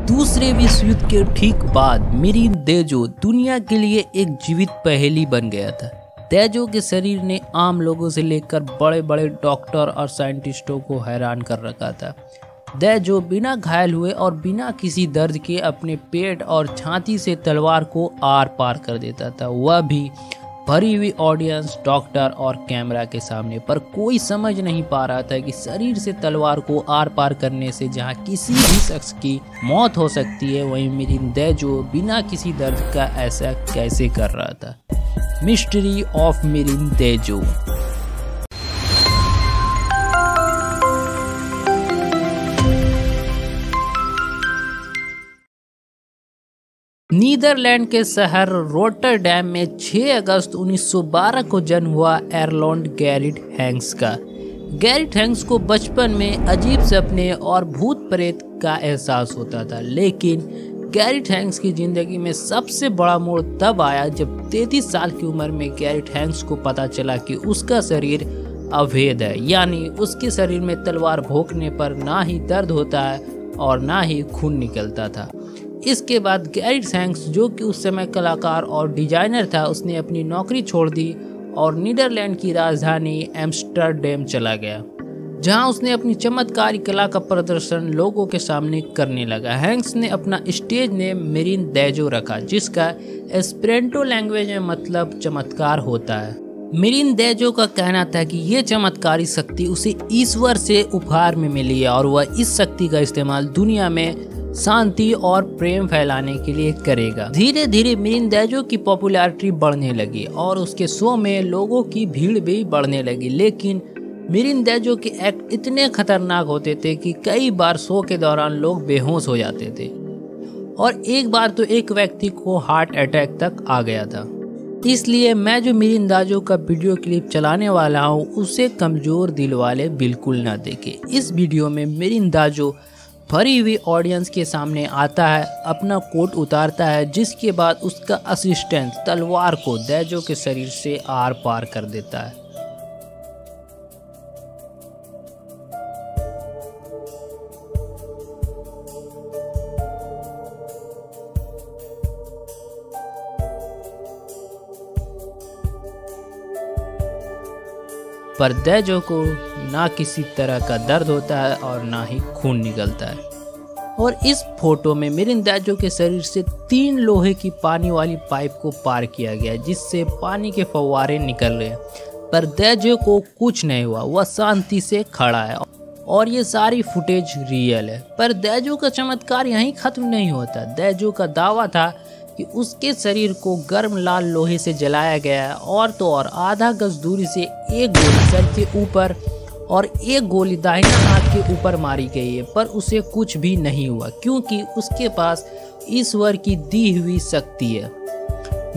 दूसरे विश्व युद्ध के ठीक बाद मिरिन देजो दुनिया के लिए एक जीवित पहेली बन गया था। देजो के शरीर ने आम लोगों से लेकर बड़े बड़े डॉक्टर और साइंटिस्टों को हैरान कर रखा था। देजो बिना घायल हुए और बिना किसी दर्द के अपने पेट और छाती से तलवार को आर पार कर देता था, वह भी भरी हुई ऑडियंस, डॉक्टर और कैमरा के सामने। पर कोई समझ नहीं पा रहा था कि शरीर से तलवार को आर पार करने से जहां किसी भी शख्स की मौत हो सकती है, वहीं मिरिन देजो बिना किसी दर्द का ऐसा कैसे कर रहा था। Mystery of Mirin Dajo. Netherland के शहर रोटरडैम में 6 अगस्त 1912 को जन्म हुआ एरलैंड गैरिट हैंक्स का। गैरिट हैंक्स को बचपन में अजीब सपने और भूत प्रेत का एहसास होता था, लेकिन गैरिट हैंक्स की ज़िंदगी में सबसे बड़ा मोड़ तब आया जब 33 साल की उम्र में गैरिट हैंक्स को पता चला कि उसका शरीर अभेद है, यानी उसके शरीर में तलवार भोंकने पर ना ही दर्द होता है और ना ही खून निकलता था। इसके बाद गैरिट हैंक्स, जो कि उस समय कलाकार और डिजाइनर था, उसने अपनी नौकरी छोड़ दी और नीदरलैंड की राजधानी एम्स्टर्डम चला गया, जहां उसने अपनी चमत्कारी कला का प्रदर्शन लोगों के सामने करने लगा। हैंक्स ने अपना स्टेज नेम मिरिन देजो रखा, जिसका एस्पेरेंटो लैंग्वेज में मतलब चमत्कार होता है। मिरिन देजो का कहना था कि ये चमत्कारी शक्ति उसे ईश्वर से उपहार में मिली है और वह इस शक्ति का इस्तेमाल दुनिया में शांति और प्रेम फैलाने के लिए करेगा। धीरे धीरे मिरिन देजो की पॉपुलैरिटी बढ़ने लगी और उसके शो में लोगों की भीड़ भी बढ़ने लगी, लेकिन मिरिन देजो के एक्ट इतने खतरनाक होते थे कि कई बार शो के दौरान लोग बेहोश हो जाते थे और एक बार तो एक व्यक्ति को हार्ट अटैक तक आ गया था। इसलिए मैं जो मिरिन देजो का वीडियो क्लिप चलाने वाला हूँ, उसे कमजोर दिल वाले बिल्कुल ना देखें। इस वीडियो में मिरिन देजो भरी हुई ऑडियंस के सामने आता है, अपना कोट उतारता है, जिसके बाद उसका असिस्टेंट तलवार को देजो के शरीर से आर पार कर देता है। पर देजो को ना किसी तरह का दर्द होता है और ना ही खून निकलता है। और इस फोटो में मिरिन देजो के शरीर से 3 लोहे की पानी वाली पाइप को पार किया गया, जिससे पानी के फव्वारे निकल रहे हैं, पर देजो को कुछ नहीं हुआ, वह शांति से खड़ा है और ये सारी फुटेज रियल है। पर देजो का चमत्कार यहीं खत्म नहीं होता। देजो का दावा था कि उसके शरीर को गर्म लाल लोहे से जलाया गया है और तो और आधा गज दूरी से एक गोली सर के ऊपर और एक गोली दाहिना हाथ के ऊपर मारी गई है, पर उसे कुछ भी नहीं हुआ क्योंकि उसके पास ईश्वर की दी हुई शक्ति है।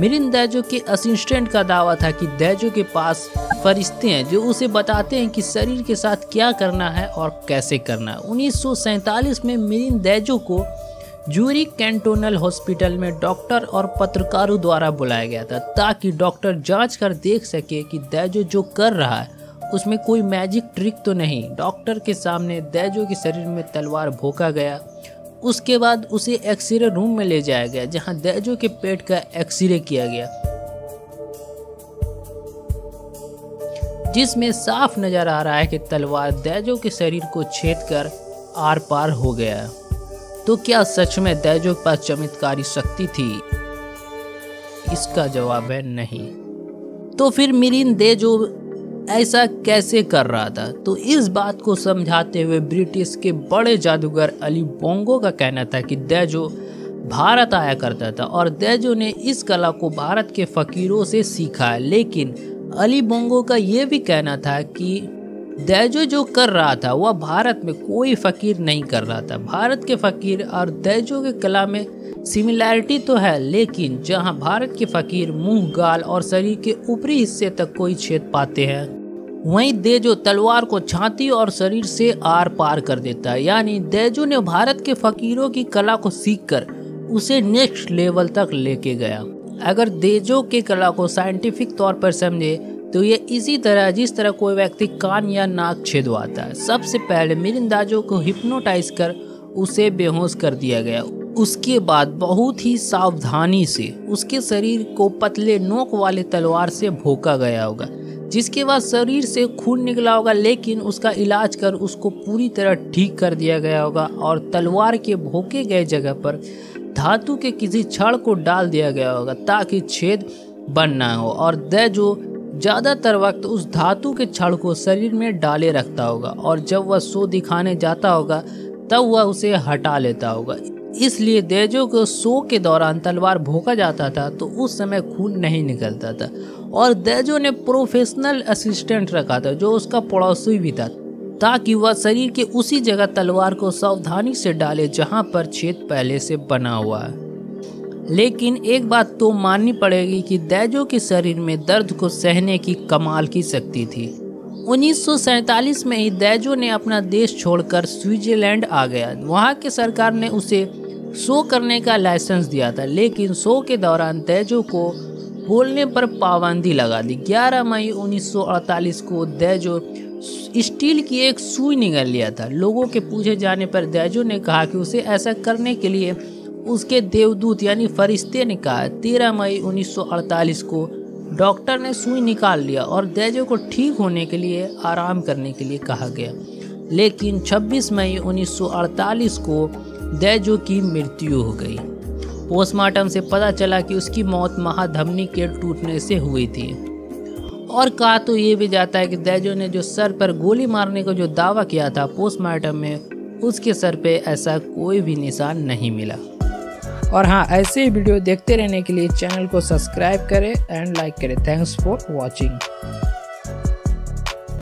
मिरिन देजो के असिस्टेंट का दावा था कि देजो के पास फरिश्ते हैं जो उसे बताते हैं कि शरीर के साथ क्या करना है और कैसे करना है। 1947 में मिरिन देजो को ज्यूरिक कैंटोनल हॉस्पिटल में डॉक्टर और पत्रकारों द्वारा बुलाया गया था, ताकि डॉक्टर जांच कर देख सके कि देजो जो कर रहा है उसमें कोई मैजिक ट्रिक तो नहीं। डॉक्टर के सामने देजो के शरीर में तलवार भोंका गया। उसके बाद उसे एक्सरे रूम में ले जाया गया, जहां देजो के पेट का एक्सरे किया गया, जिसमें साफ नजर आ रहा है कि तलवार देजो के शरीर को छेद कर आर पार हो गया। तो क्या सच में देजो के पास चमत्कारी शक्ति थी? इसका जवाब है नहीं। तो फिर मिरिन देजो ऐसा कैसे कर रहा था? तो इस बात को समझाते हुए ब्रिटिश के बड़े जादूगर अली बोंगो का कहना था कि देजो भारत आया करता था और देजो ने इस कला को भारत के फकीरों से सीखा है। लेकिन अली बोंगो का ये भी कहना था कि देजो जो कर रहा था वह भारत में कोई फकीर नहीं कर रहा था। भारत के फकीर और देजो के कला में सिमिलैरिटी तो है, लेकिन जहां भारत के फकीर मुंह, गाल और शरीर के ऊपरी हिस्से तक कोई छेद पाते हैं, वहीं देजो तलवार को छाती और शरीर से आर पार कर देता है। यानी देजो ने भारत के फकीरों की कला को सीखकर उसे नेक्स्ट लेवल तक लेके गया। अगर देजो के कला को साइंटिफिक तौर पर समझे तो ये इसी तरह जिस तरह कोई व्यक्ति कान या नाक छेदवाता है। सबसे पहले मिरिन देजो को हिप्नोटाइज कर उसे बेहोश कर दिया गया। उसके बाद बहुत ही सावधानी से उसके शरीर को पतले नोक वाले तलवार से भोंका गया होगा, जिसके बाद शरीर से खून निकला होगा, लेकिन उसका इलाज कर उसको पूरी तरह ठीक कर दिया गया होगा और तलवार के भोंके गए जगह पर धातु के किसी छड़ को डाल दिया गया होगा ताकि छेद बन ना हो। और दैजो ज़्यादातर वक्त उस धातु के छड़ को शरीर में डाले रखता होगा और जब वह शो दिखाने जाता होगा तब वह उसे हटा लेता होगा। इसलिए दैजो को शो के दौरान तलवार भोंका जाता था तो उस समय खून नहीं निकलता था। और दैजो ने प्रोफेशनल असिस्टेंट रखा था जो उसका पड़ोसी भी था, ताकि वह शरीर के उसी जगह तलवार को सावधानी से डाले जहां पर छेद पहले से बना हुआ है। लेकिन एक बात तो माननी पड़ेगी कि दैजो के शरीर में दर्द को सहने की कमाल की शक्ति थी। 1947 में ही दैजो ने अपना देश छोड़कर स्विट्जरलैंड आ गया। वहां के सरकार ने उसे शो करने का लाइसेंस दिया था, लेकिन शो के दौरान दैजो को बोलने पर पाबंदी लगा दी। 11 मई 1948 को दैजो स्टील की एक सुई निगल लिया था। लोगों के पूछे जाने पर दैजो ने कहा कि उसे ऐसा करने के लिए उसके देवदूत यानी फरिश्ते ने कहा। 13 मई 1948 को डॉक्टर ने सुई निकाल लिया और दैजो को ठीक होने के लिए आराम करने के लिए कहा गया। लेकिन 26 मई 1948 को दैजो की मृत्यु हो गई। पोस्टमार्टम से पता चला कि उसकी मौत महाधमनी के टूटने से हुई थी। और कहा तो ये भी जाता है कि दैजो ने जो सर पर गोली मारने का जो दावा किया था, पोस्टमार्टम में उसके सर पे ऐसा कोई भी निशान नहीं मिला। और हाँ, ऐसे ही वीडियो देखते रहने के लिए चैनल को सब्सक्राइब करें एंड लाइक करें। Thanks for watching.